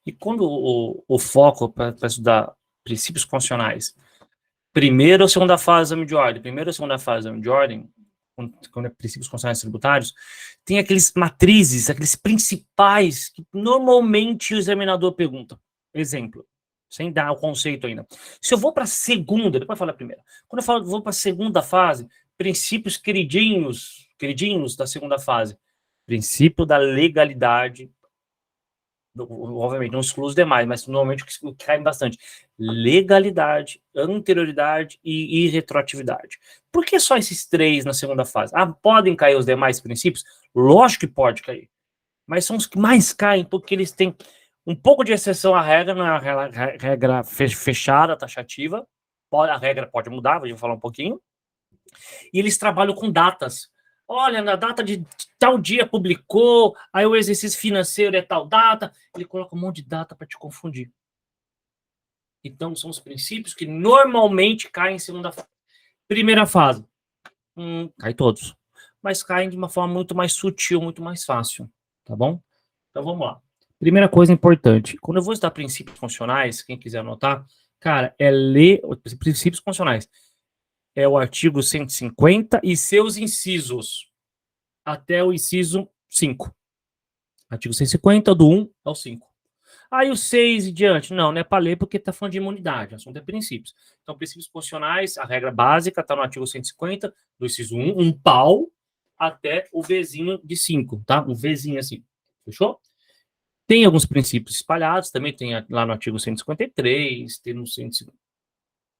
E quando o foco para estudar princípios constitucionais, primeira ou segunda fase do exame de ordem, primeira ou segunda fase do exame de ordem, quando é princípios constitucionais tributários, tem aqueles matrizes, aqueles principais que normalmente o examinador pergunta. Exemplo, sem dar o conceito ainda. Se eu vou para a segunda, depois falar a primeira. Quando eu vou para a segunda fase, princípios queridinhos da segunda fase. Princípio da legalidade, obviamente não exclui os demais, mas normalmente o que cai bastante: legalidade, anterioridade e irretroatividade. Por que só esses três na segunda fase? Ah, podem cair os demais princípios? Lógico que pode cair, mas são os que mais caem porque eles têm um pouco de exceção à regra, não é uma regra fechada, taxativa, a regra pode mudar, vou falar um pouquinho, e eles trabalham com datas. Olha, na data de tal dia publicou, aí o exercício financeiro é tal data, ele coloca um monte de data para te confundir. Então, são os princípios que normalmente caem em segunda fase. Primeira fase, cai todos, mas caem de uma forma muito mais sutil, muito mais fácil, tá bom? Então, vamos lá. Primeira coisa importante, quando eu vou estudar princípios funcionais, quem quiser anotar, cara, é ler os princípios funcionais. É o artigo 150 e seus incisos, até o inciso 5. Artigo 150, do 1 ao 5. Aí o 6 e diante, não é para ler porque está falando de imunidade, o assunto é princípios. Então, princípios constitucionais, a regra básica está no artigo 150, do inciso 1, um pau, até o Vzinho de 5, tá? Um Vzinho assim, fechou? Tem alguns princípios espalhados, também tem lá no artigo 153, tem no 150.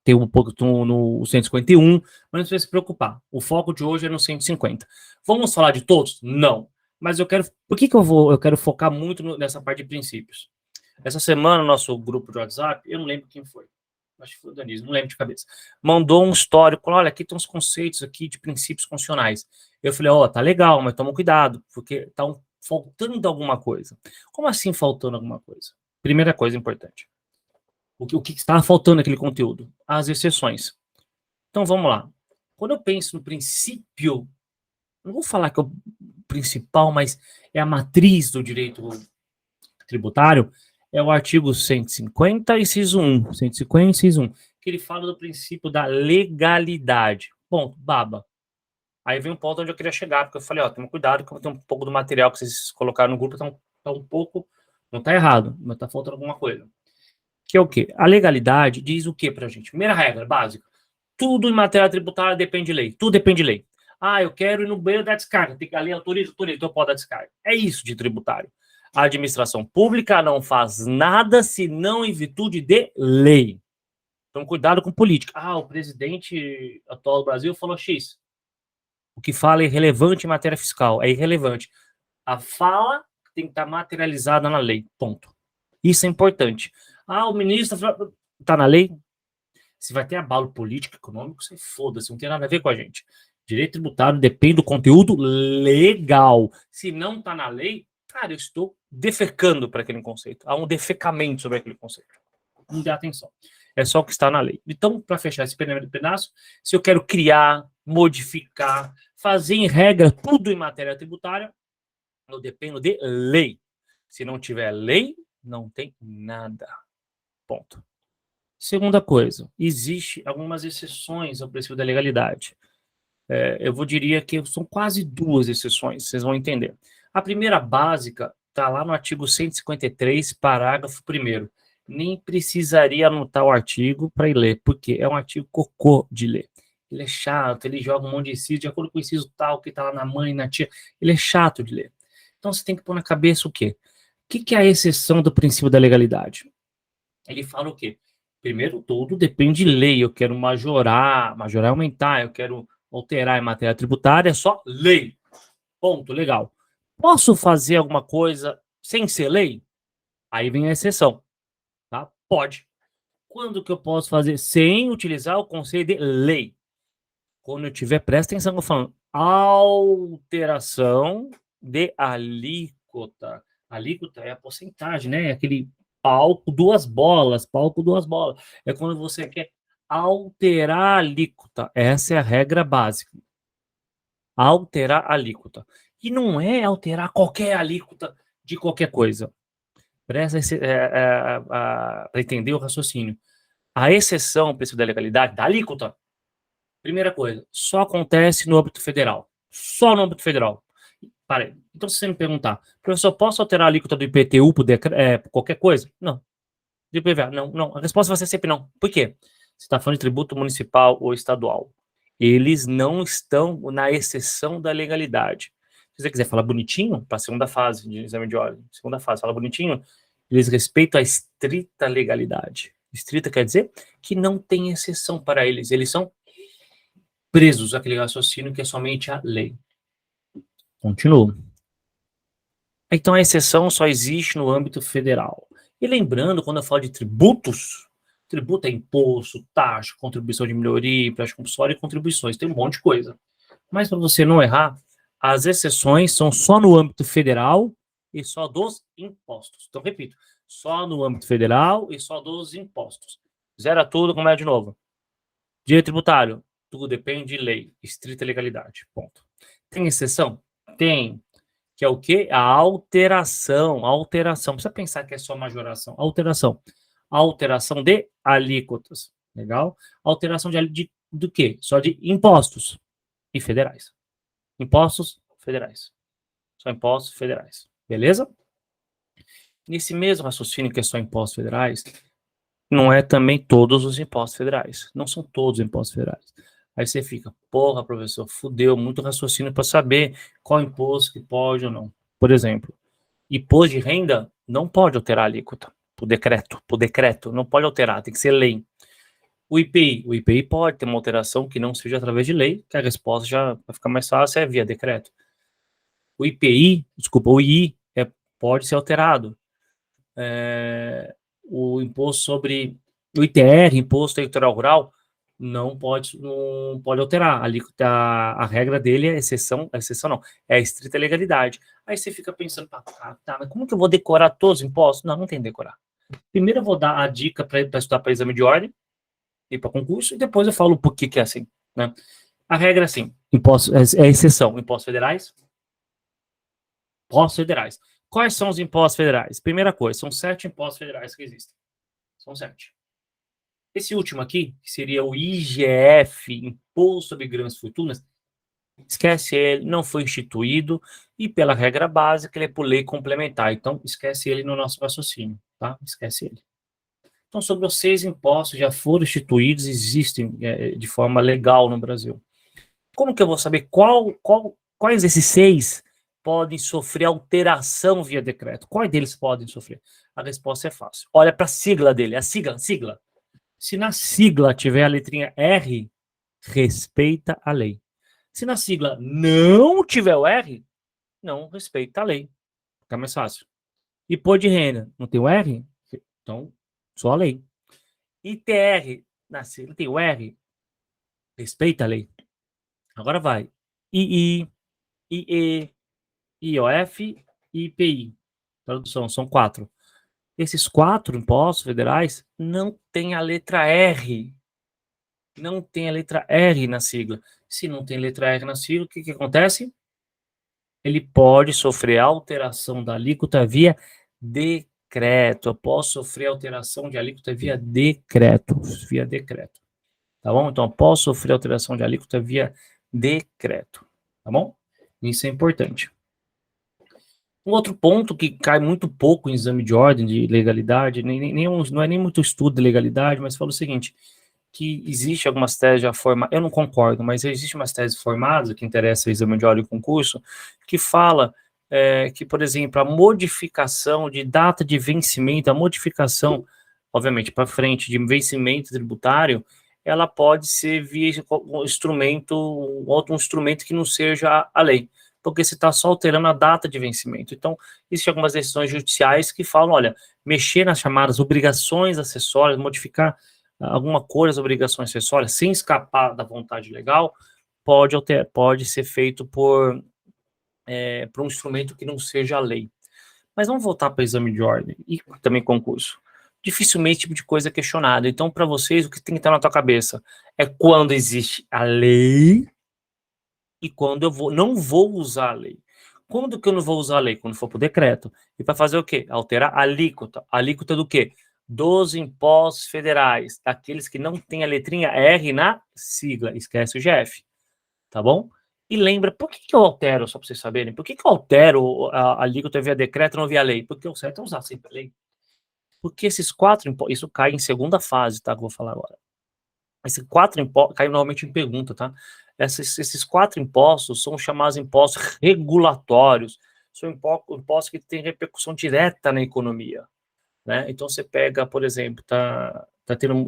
Tem um pouco no 151, mas não precisa se preocupar. O foco de hoje é no 150. Vamos falar de todos? Não. Mas eu quero. Por que eu quero focar muito nessa parte de princípios? Essa semana, no nosso grupo de WhatsApp, eu não lembro quem foi. Acho que foi o Danilo, não lembro de cabeça. Mandou um histórico. Olha, aqui tem uns conceitos aqui de princípios constitucionais. Eu falei, tá legal, mas toma cuidado, porque tá faltando alguma coisa. Como assim faltando alguma coisa? Primeira coisa importante. O que está faltando naquele conteúdo? As exceções. Então, vamos lá. Quando eu penso no princípio, não vou falar que é o principal, mas é a matriz do direito tributário, é o artigo 150, inciso 1. 150, inciso 1. Que ele fala do princípio da legalidade. Bom, baba. Aí vem um ponto onde eu queria chegar, porque eu falei, toma cuidado, que tem um pouco do material que vocês colocaram no grupo, tá um pouco, não tá errado, mas tá faltando alguma coisa. Que é o quê? A legalidade diz o quê pra gente? Primeira regra básica. Tudo em matéria tributária depende de lei. Tudo depende de lei. Eu quero ir no banheiro da descarga. Tem que a lei autoriza, então eu posso dar descarga. É isso de tributário. A administração pública não faz nada senão em virtude de lei. Então, cuidado com política. O presidente atual do Brasil falou X. O que fala é irrelevante em matéria fiscal. É irrelevante. A fala tem que estar materializada na lei. Ponto. Isso é importante. O ministro está na lei. Se vai ter abalo político, econômico, você foda-se, não tem nada a ver com a gente. Direito tributário depende do conteúdo legal. Se não está na lei, cara, eu estou defecando para aquele conceito. Há um defecamento sobre aquele conceito. Não dê atenção. É só o que está na lei. Então, para fechar esse primeiro pedaço, se eu quero criar, modificar, fazer em regra tudo em matéria tributária, eu dependo de lei. Se não tiver lei, não tem nada. Ponto. Segunda coisa, existe algumas exceções ao princípio da legalidade. Eu diria que são quase duas exceções, vocês vão entender. A primeira básica está lá no artigo 153, parágrafo 1º. Nem precisaria anotar o artigo para ir ler, porque é um artigo cocô de ler. Ele é chato, ele joga um monte de inciso, de acordo com o inciso tal, que está lá na mãe, na tia. Ele é chato de ler. Então você tem que pôr na cabeça o quê? O que é a exceção do princípio da legalidade? Ele fala o quê? Primeiro, tudo depende de lei. Eu quero majorar é aumentar, eu quero alterar em matéria tributária, é só lei. Ponto, legal. Posso fazer alguma coisa sem ser lei? Aí vem a exceção. Tá? Pode. Quando que eu posso fazer sem utilizar o conceito de lei? Quando eu tiver, presta atenção que eu falando, alteração de alíquota. Alíquota é a porcentagem, né? Aquele palco, duas bolas. É quando você quer alterar a alíquota. Essa é a regra básica. Alterar a alíquota. E não é alterar qualquer alíquota de qualquer coisa. Presta para entender o raciocínio. A exceção ao princípio da legalidade, da alíquota, primeira coisa, só acontece no âmbito federal. Só no âmbito federal. Então, se você me perguntar, professor, posso alterar a alíquota do IPTU por qualquer coisa? Não. De IPVA? Não, não. A resposta vai ser sempre não. Por quê? Você está falando de tributo municipal ou estadual. Eles não estão na exceção da legalidade. Se você quiser falar bonitinho, para a segunda fase de exame de ordem, segunda fase, fala bonitinho, eles respeitam a estrita legalidade. Estrita quer dizer que não tem exceção para eles. Eles são presos àquele raciocínio que é somente a lei. Continuo. Então, a exceção só existe no âmbito federal. E lembrando, quando eu falo de tributos, tributo é imposto, taxa, contribuição de melhoria, empréstimo compulsório e contribuições. Tem um monte de coisa. Mas, para você não errar, as exceções são só no âmbito federal e só dos impostos. Então, repito, só no âmbito federal e só dos impostos. Zera tudo, começa de novo. Direito tributário, tudo depende de lei, estrita legalidade, ponto. Tem exceção? Tem. Que é o quê? A alteração. Não precisa pensar que é só majoração. Alteração de alíquotas. Legal? Alteração do quê? Só de impostos e federais. Impostos federais. Só impostos federais. Beleza? Nesse mesmo raciocínio que é só impostos federais, não é também todos os impostos federais. Não são todos os impostos federais. Aí você fica, porra, professor, fudeu, muito raciocínio para saber qual imposto que pode ou não. Por exemplo, imposto de renda não pode alterar a alíquota, por decreto, não pode alterar, tem que ser lei. O IPI pode ter uma alteração que não seja através de lei, que a resposta já vai ficar mais fácil, é via decreto. O II pode ser alterado. O imposto sobre o ITR, Imposto Territorial Rural, não pode alterar. A regra dele é exceção não, é a estrita legalidade. Aí você fica pensando, mas como que eu vou decorar todos os impostos? Não tem que decorar. Primeiro eu vou dar a dica para estudar para exame de ordem e para concurso, e depois eu falo por que é assim, né? A regra é assim, exceção, impostos federais. Quais são os impostos federais? Primeira coisa, são 7 impostos federais que existem. São 7. Esse último aqui, que seria o IGF, Imposto sobre Grandes Fortunas, esquece ele, não foi instituído, e pela regra básica, ele é por lei complementar. Então, esquece ele no nosso raciocínio, tá? Esquece ele. Então, sobre os 6 impostos já foram instituídos, existem de forma legal no Brasil. Como que eu vou saber quais desses 6 podem sofrer alteração via decreto? Quais deles podem sofrer? A resposta é fácil. Olha para a sigla dele, a sigla. Se na sigla tiver a letrinha R, respeita a lei. Se na sigla não tiver o R, não respeita a lei. Fica mais fácil. Imposto de renda, não tem o R? Então, só a lei. ITR, na sigla tem o R, respeita a lei. Agora vai. II, IE, IOF e IPI. Tradução, são 4. Esses 4 impostos federais não tem a letra R. Não tem a letra R na sigla. Se não tem letra R na sigla, o que acontece? Ele pode sofrer alteração da alíquota via decreto. Eu posso sofrer alteração de alíquota via decreto. Tá bom? Então, eu posso sofrer alteração de alíquota via decreto. Tá bom? Isso é importante. Um outro ponto que cai muito pouco em exame de ordem, de legalidade, não é nem muito estudo de legalidade, mas fala o seguinte, que existe algumas teses já formadas, eu não concordo, mas existe umas teses formadas, que interessa o exame de ordem e concurso, que fala que, por exemplo, a modificação de data de vencimento, a modificação, obviamente, para frente, de vencimento tributário, ela pode ser via outro instrumento que não seja a lei, porque você está só alterando a data de vencimento. Então, existem algumas decisões judiciais que falam, olha, mexer nas chamadas obrigações acessórias, modificar alguma coisa das obrigações acessórias, sem escapar da vontade legal, pode ser feito por um instrumento que não seja a lei. Mas vamos voltar para o exame de ordem e também concurso. Dificilmente esse tipo de coisa é questionado. Então, para vocês, o que tem que estar na tua cabeça é quando existe a lei e quando eu não vou usar a lei. Quando que eu não vou usar a lei? Quando for para o decreto. E para fazer o quê? Alterar a alíquota. Alíquota do quê? Dos impostos federais, daqueles que não tem a letrinha R na sigla. Esquece o GF, tá bom? E lembra, por que eu altero, só para vocês saberem, por que eu altero a alíquota via decreto e não via lei? Porque o certo é usar sempre a lei. Porque esses 4 impostos, isso cai em segunda fase, tá? Que eu vou falar agora. Esses 4 impostos, cai normalmente em pergunta, tá? Esses 4 impostos são chamados impostos regulatórios, são impostos que têm repercussão direta na economia, né? Então você pega, por exemplo,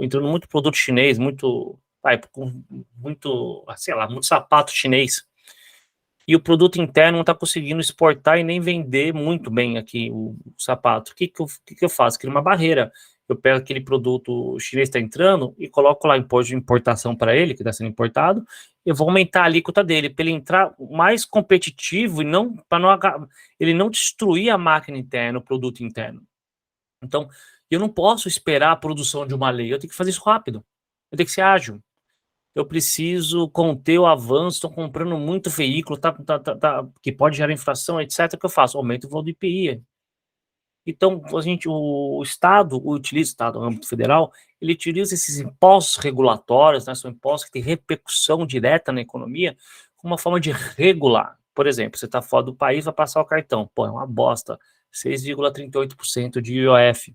entrando muito produto chinês, muito, sei lá, muito sapato chinês, e o produto interno não está conseguindo exportar e nem vender muito bem aqui o sapato. O que eu faço? Crio uma barreira. Eu pego aquele produto chinês que está entrando e coloco lá imposto de importação para ele, que está sendo importado, eu vou aumentar a alíquota dele, para ele entrar mais competitivo e não para ele não destruir a máquina interna, o produto interno. Então, eu não posso esperar a produção de uma lei, eu tenho que fazer isso rápido, eu tenho que ser ágil. Eu preciso conter o avanço, estou comprando muito veículo, que pode gerar inflação, etc. O que eu faço? Aumento o valor do IPI. Então, o Estado utiliza, o Estado, no âmbito federal, ele utiliza esses impostos regulatórios, né, são impostos que têm repercussão direta na economia, como uma forma de regular. Por exemplo, você está fora do país, vai passar o cartão. Pô, é uma bosta, 6,38% de IOF.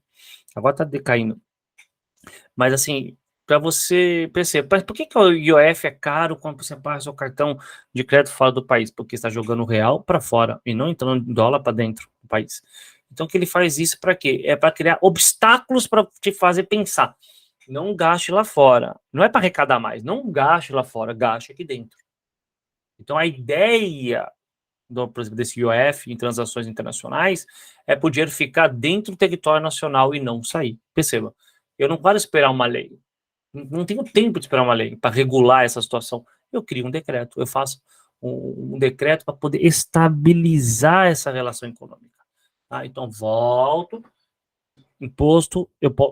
Agora está decaindo. Mas, assim, para você perceber, mas por que o IOF é caro quando você passa o cartão de crédito fora do país? Porque está jogando o real para fora e não entrando dólar para dentro do país. Então, que ele faz isso para quê? É para criar obstáculos para te fazer pensar. Não gaste lá fora. Não é para arrecadar mais. Não gaste lá fora, gaste aqui dentro. Então, a ideia por exemplo, desse IOF em transações internacionais é para o dinheiro ficar dentro do território nacional e não sair. Perceba, eu não quero esperar uma lei. Não tenho tempo de esperar uma lei para regular essa situação. Eu crio um decreto. Eu faço um decreto para poder estabilizar essa relação econômica. Tá? Então, volto. Imposto,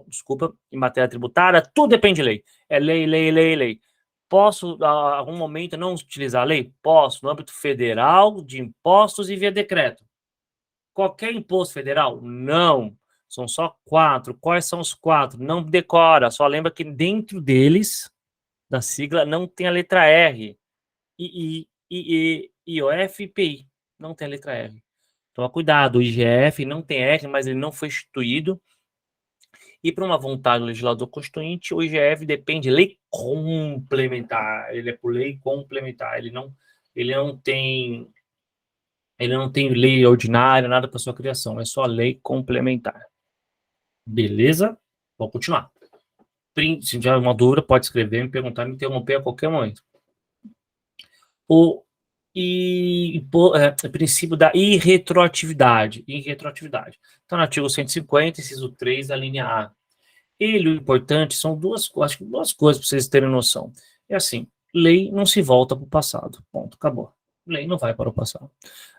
desculpa, em matéria tributária, tudo depende de lei. É lei, lei, lei, lei. Posso, a algum momento, não utilizar a lei? Posso, no âmbito federal, de impostos e via decreto. Qualquer imposto federal? Não. São só 4. Quais são os 4? Não decora, só lembra que dentro deles, da sigla, não tem a letra R. IOF e IPI. Não tem a letra R. Toma cuidado, o IGF não tem R, mas ele não foi instituído. E para uma vontade do legislador constituinte, o IGF depende de lei complementar. Ele é por lei complementar. Ele não tem lei ordinária, nada para sua criação. É só lei complementar. Beleza? Vamos continuar. Se tiver uma dúvida, pode escrever, me perguntar, me interromper a qualquer momento. O princípio da irretroatividade. Então, no artigo 150, inciso 3, da linha A. Ele, o importante, são duas coisas para vocês terem noção. É assim, lei não se volta para o passado. Ponto, acabou. Lei não vai para o passado.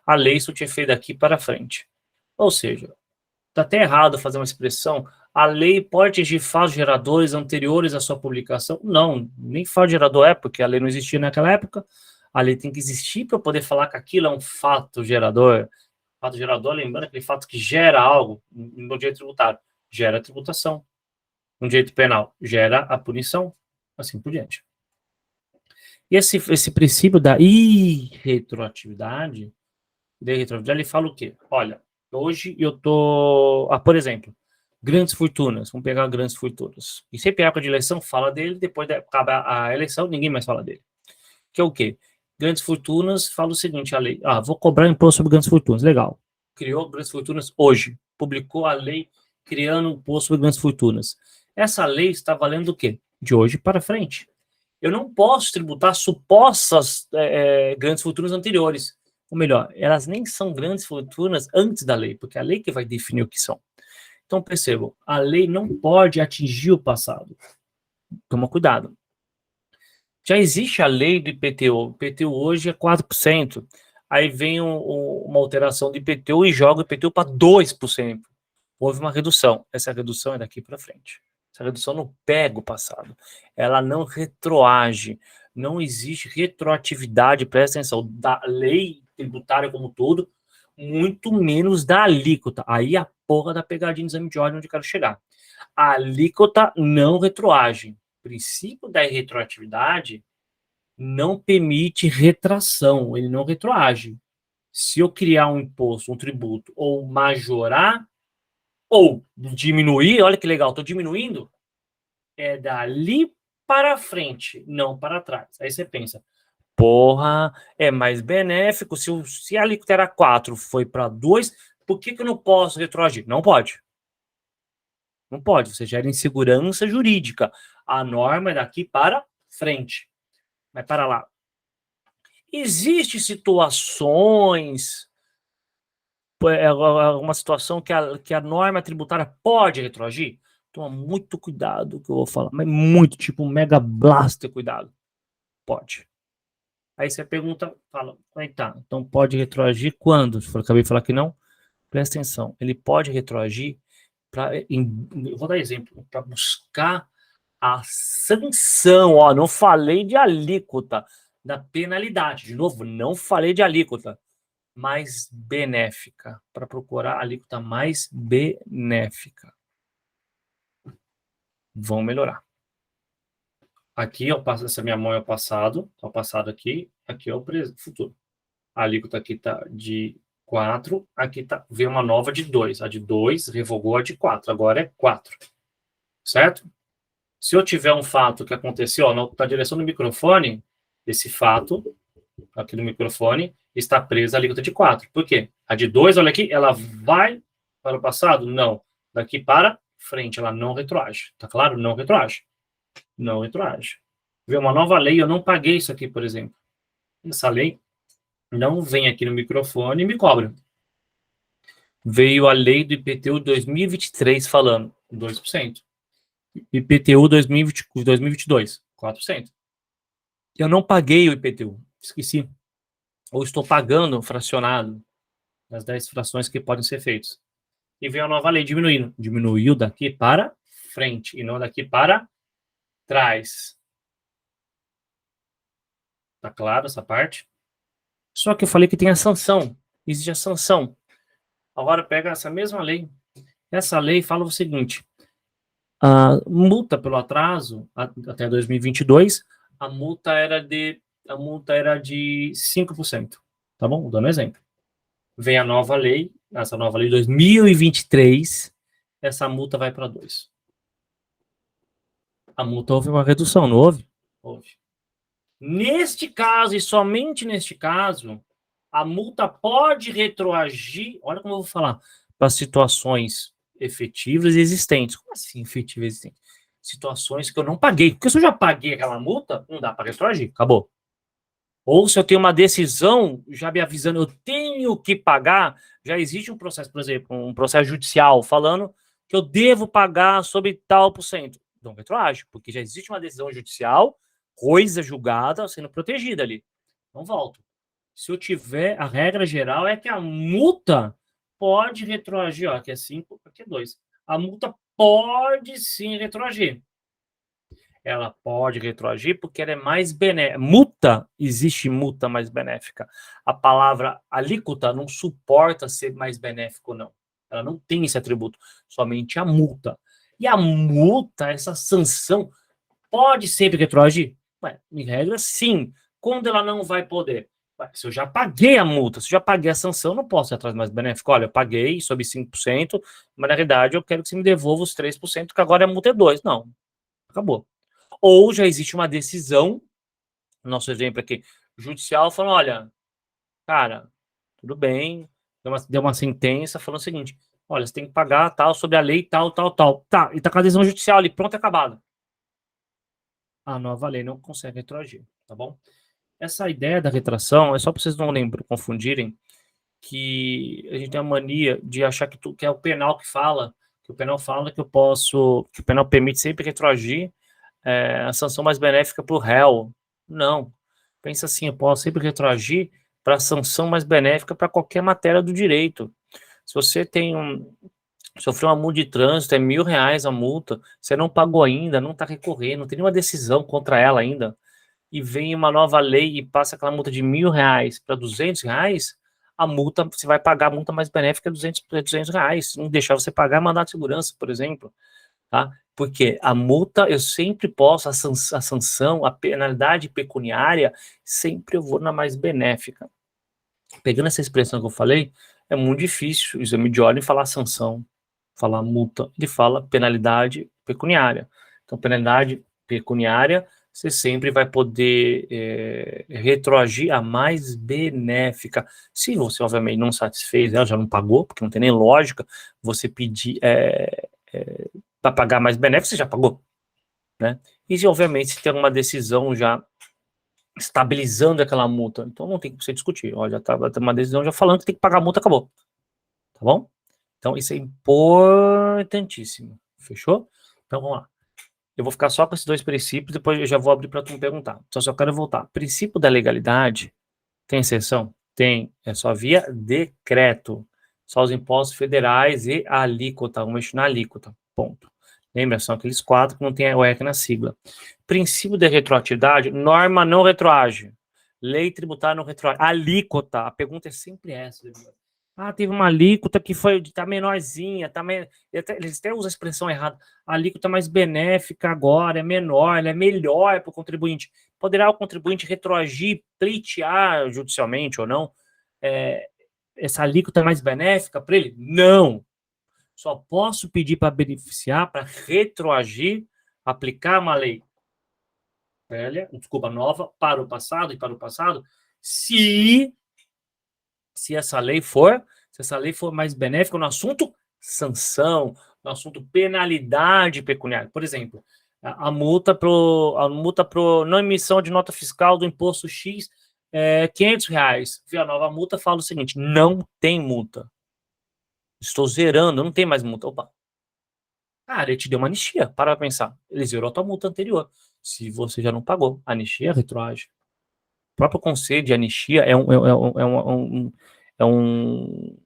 A lei só tinha feito daqui para frente. Ou seja, está até errado fazer uma expressão, a lei pode atingir fatos geradores anteriores à sua publicação. Não, nem fato gerador é, porque a lei não existia naquela época. A lei tem que existir para poder falar que aquilo é um fato gerador. Fato gerador, lembrando aquele fato que gera algo no direito tributário. Gera a tributação. No direito penal, gera a punição. Assim por diante. E esse princípio da irretroatividade, ele fala o quê? Olha, hoje eu tô... por exemplo, grandes fortunas. Vamos pegar grandes fortunas. E sempre a época de eleição fala dele, depois acaba a eleição, ninguém mais fala dele. Que é o quê? Grandes fortunas fala o seguinte, a lei. Vou cobrar imposto sobre grandes fortunas. Legal. Criou grandes fortunas hoje. Publicou a lei criando imposto sobre grandes fortunas. Essa lei está valendo o quê? De hoje para frente. Eu não posso tributar supostas grandes fortunas anteriores. Ou melhor, elas nem são grandes fortunas antes da lei, porque é a lei que vai definir o que são. Então, percebam, a lei não pode atingir o passado. Toma cuidado. Já existe a lei do IPTU. O IPTU hoje é 4%. Aí vem uma alteração do IPTU e joga o IPTU para 2%. Houve uma redução. Essa redução é daqui para frente. Essa redução não pega o passado. Ela não retroage. Não existe retroatividade, presta atenção, da lei tributária como todo, muito menos da alíquota. Aí a porra da pegadinha do exame de ordem onde eu quero chegar. A alíquota não retroage. O princípio da irretroatividade não permite retração, ele não retroage. Se eu criar um imposto, um tributo, ou majorar, ou diminuir, olha que legal, estou diminuindo, é dali para frente, não para trás. Aí você pensa, porra, é mais benéfico, se a alíquota era 4, foi para 2, por que eu não posso retroagir? Não pode. Não pode, você gera insegurança jurídica. A norma é daqui para frente. Mas para lá. Existem situações, uma situação que a norma tributária pode retroagir? Toma muito cuidado que eu vou falar, mas muito, tipo, mega blaster cuidado. Pode. Aí você pergunta, fala, aí tá, então pode retroagir quando? Se for, acabei de falar que não, presta atenção, ele pode retroagir para, eu vou dar exemplo, para buscar a sanção, ó, não falei de alíquota, da penalidade, de novo, não falei de alíquota, mais benéfica, para procurar a alíquota mais benéfica. Vão melhorar. Aqui eu passo, essa minha mão é o passado aqui é o futuro. A alíquota aqui está de 4, aqui tá, veio uma nova de 2. A de 2 revogou a de 4, agora é 4. Certo? Se eu tiver um fato que aconteceu, na direção do microfone, esse fato, aqui no microfone, está presa a alíquota de 4. Por quê? A de 2, olha aqui, ela vai para o passado? Não. Daqui para frente, ela não retroage. Tá claro? Não retroage. Não retroage. Veio uma nova lei, eu não paguei isso aqui, por exemplo. Essa lei não vem aqui no microfone e me cobra. Veio a lei do IPTU 2023 falando 2%. IPTU 2022, 4%. Eu não paguei o IPTU, esqueci. Ou estou pagando fracionado das 10 frações que podem ser feitas. E veio a nova lei diminuindo. Diminuiu daqui para frente e não daqui para trás. Tá claro essa parte? Só que eu falei que tem a sanção. Existe a sanção. Agora pega essa mesma lei. Essa lei fala o seguinte: a multa pelo atraso até 2022, a multa era de 5%. Tá bom? Dando exemplo. Vem a nova lei, essa nova lei 2023, essa multa vai para 2%. A multa houve uma redução, não houve? Houve. Neste caso, e somente neste caso, a multa pode retroagir, olha como eu vou falar, para situações efetivas e existentes. Como assim efetivas e existentes? Situações que eu não paguei. Porque se eu já paguei aquela multa, não dá para retroagir, acabou. Ou se eu tenho uma decisão já me avisando, eu tenho que pagar, já existe um processo, por exemplo, um processo judicial falando que eu devo pagar sobre tal por cento. Não retroage, porque já existe uma decisão judicial, coisa julgada, sendo protegida ali. Não volto. Se eu tiver, a regra geral é que a multa pode retroagir, ó, aqui é 5, aqui é 2. A multa pode sim retroagir. Ela pode retroagir porque ela é mais benéfica. Multa, existe multa mais benéfica. A palavra alíquota não suporta ser mais benéfico, não. Ela não tem esse atributo, somente a multa. E a multa, essa sanção, pode sempre retroagir? Ué, em regra, sim. Quando ela não vai poder? Ué, se eu já paguei a multa, se eu já paguei a sanção, não posso ir atrás mais benéfico. Olha, eu paguei sob 5%, mas na realidade eu quero que você me devolva os 3%, que agora a multa é 2%. Não, acabou. Ou já existe uma decisão, nosso exemplo aqui, judicial, falando, olha, cara, tudo bem, deu uma sentença falando o seguinte, olha, você tem que pagar tal, sobre a lei tal. Tá, e tá com a decisão judicial ali, pronto, acabado. A nova lei não consegue retroagir, tá bom? Essa ideia da retração, é só para vocês não confundirem, que a gente tem a mania de achar que é o penal que fala, que o penal fala que que o penal permite sempre retroagir a sanção mais benéfica para o réu. Não. Pensa assim, eu posso sempre retroagir para a sanção mais benéfica para qualquer matéria do direito. Se você sofreu uma multa de trânsito, é R$1.000 a multa, você não pagou ainda, não está recorrendo, não tem nenhuma decisão contra ela ainda, e vem uma nova lei e passa aquela multa de R$1.000 para R$200, a multa, você vai pagar a multa mais benéfica de R$200. Se não deixar você pagar, mandado de segurança, por exemplo. Tá? Porque a multa, eu sempre posso, a sanção, a penalidade pecuniária, sempre eu vou na mais benéfica. Pegando essa expressão que eu falei, é muito difícil o exame de ordem falar sanção, falar multa, ele fala penalidade pecuniária. Então, penalidade pecuniária, você sempre vai poder retroagir a mais benéfica. Se você, obviamente, não satisfez, ela já não pagou, porque não tem nem lógica você pedir para pagar mais benéfico, você já pagou, né? E, se, obviamente, se tem uma decisão já estabilizando aquela multa, então não tem que você discutir. Ó, já tá uma decisão já falando que tem que pagar a multa, acabou. Tá bom? Então, isso é importantíssimo. Fechou? Então, vamos lá. Eu vou ficar só com esses dois princípios, depois eu já vou abrir para tu me perguntar. Então, só quero voltar. Princípio da legalidade, tem exceção? Tem. É só via decreto. Só os impostos federais e a alíquota. Vamos mexer na alíquota. Ponto. Lembra? São aqueles 4 que não tem o EC na sigla. Princípio de retroatividade, norma não retroage. Lei tributária não retroage. Alíquota. A pergunta é sempre essa. Teve uma alíquota que tá menorzinha, eles até usam a expressão errada. A alíquota mais benéfica agora, é menor, ela é melhor para o contribuinte. Poderá o contribuinte retroagir, pleitear judicialmente ou não? Essa alíquota mais benéfica para ele? Não. Só posso pedir para beneficiar, para retroagir, aplicar uma lei velha, desculpa, nova, para o passado, se essa lei for mais benéfica no assunto sanção, no assunto penalidade pecuniária. Por exemplo, a multa pro não emissão de nota fiscal do imposto X é R$500. A nova multa fala o seguinte: não tem multa. Estou zerando, não tem mais multa. Opa. Cara, ele te deu uma anistia, para pensar. Ele zerou a tua multa anterior. Se você já não pagou, anistia retroage. O próprio conceito de anistia é um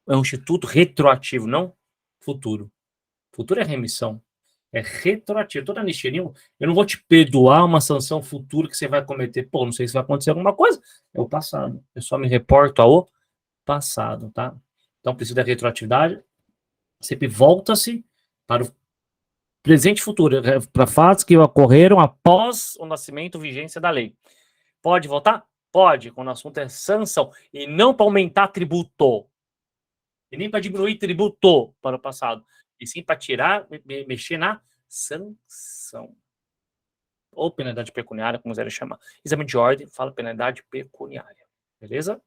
instituto retroativo, não futuro. Futuro é remissão. É retroativo. Toda anistia, eu não vou te perdoar uma sanção futura que você vai cometer. Pô, não sei se vai acontecer alguma coisa. É o passado. Eu só me reporto ao passado, tá? Então, princípio da retroatividade sempre volta-se para o presente e futuro, para fatos que ocorreram após o nascimento e vigência da lei. Pode voltar? Pode, quando o assunto é sanção. E não para aumentar tributo. E nem para diminuir tributo para o passado. E sim para tirar, mexer na sanção. Ou penalidade pecuniária, como quiser chamar. Exame de ordem fala penalidade pecuniária. Beleza?